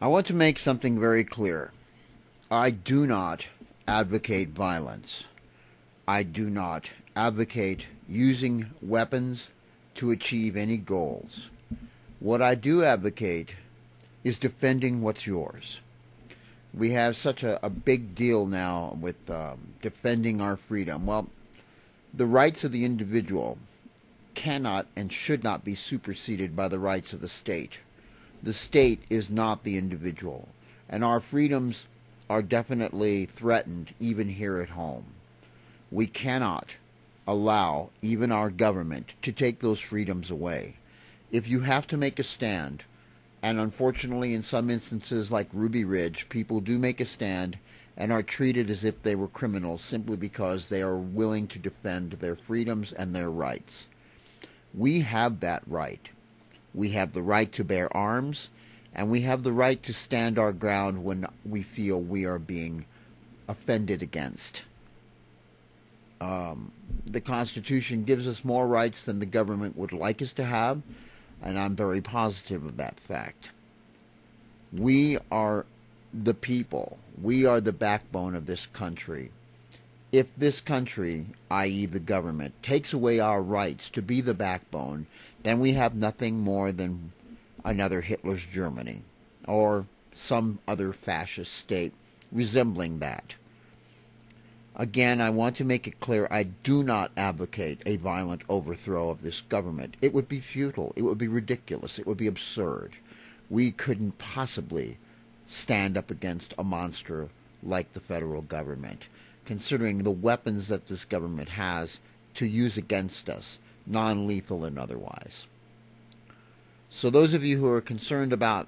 I want to make something very clear. I do not advocate violence. I do not advocate using weapons to achieve any goals. What I do advocate is defending what's yours. We have such a big deal now with defending our freedom. Well, the rights of the individual cannot and should not be superseded by the rights of the state. The state is not the individual, and our freedoms are definitely threatened even here at home. We cannot allow even our government to take those freedoms away. If you have to make a stand, and unfortunately in some instances like Ruby Ridge, people do make a stand and are treated as if they were criminals simply because they are willing to defend their freedoms and their rights. We have that right. We have the right to bear arms, and we have the right to stand our ground when we feel we are being offended against. The Constitution gives us more rights than the government would like us to have, and I'm very positive of that fact. We are the people. We are the backbone of this country. If this country, i.e. the government, takes away our rights to be the backbone, then we have nothing more than another Hitler's Germany or some other fascist state resembling that. Again, I want to make it clear I do not advocate a violent overthrow of this government. It would be futile. It would be ridiculous. It would be absurd. We couldn't possibly stand up against a monster like the federal government, considering the weapons that this government has to use against us, non-lethal and otherwise. So those of you who are concerned about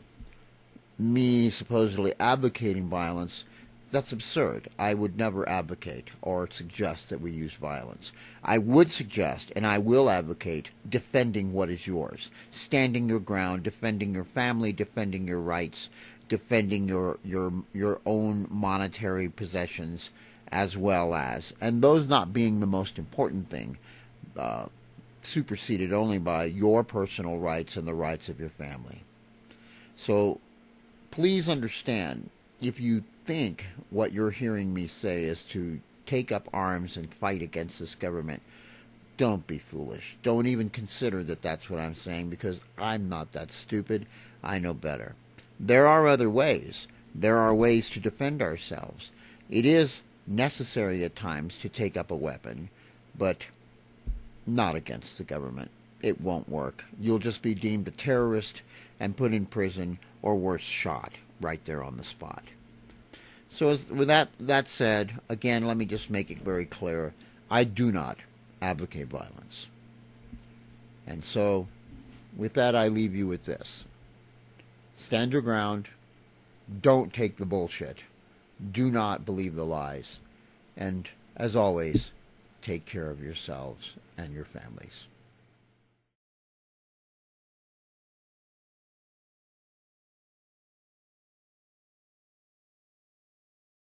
me supposedly advocating violence, that's absurd. I would never advocate or suggest that we use violence. I would suggest, and I will advocate, defending what is yours, standing your ground, defending your family, defending your rights, defending your own monetary possessions, as well as, and those not being the most important thing, superseded only by your personal rights and the rights of your family. So please understand, if you think what you're hearing me say is to take up arms and fight against this government, don't be foolish. Don't even consider that that's what I'm saying, because I'm not that stupid. I know better. There are other ways. There are ways to defend ourselves. It is necessary at times to take up a weapon, but not against the government. It won't work. You'll just be deemed a terrorist and put in prison, or worse, shot right there on the spot. So with that said, again, let me just make it very clear. I do not advocate violence. And so with that, I leave you with this. Stand your ground. Don't take the bullshit. Do not believe the lies. And as always, take care of yourselves and your families.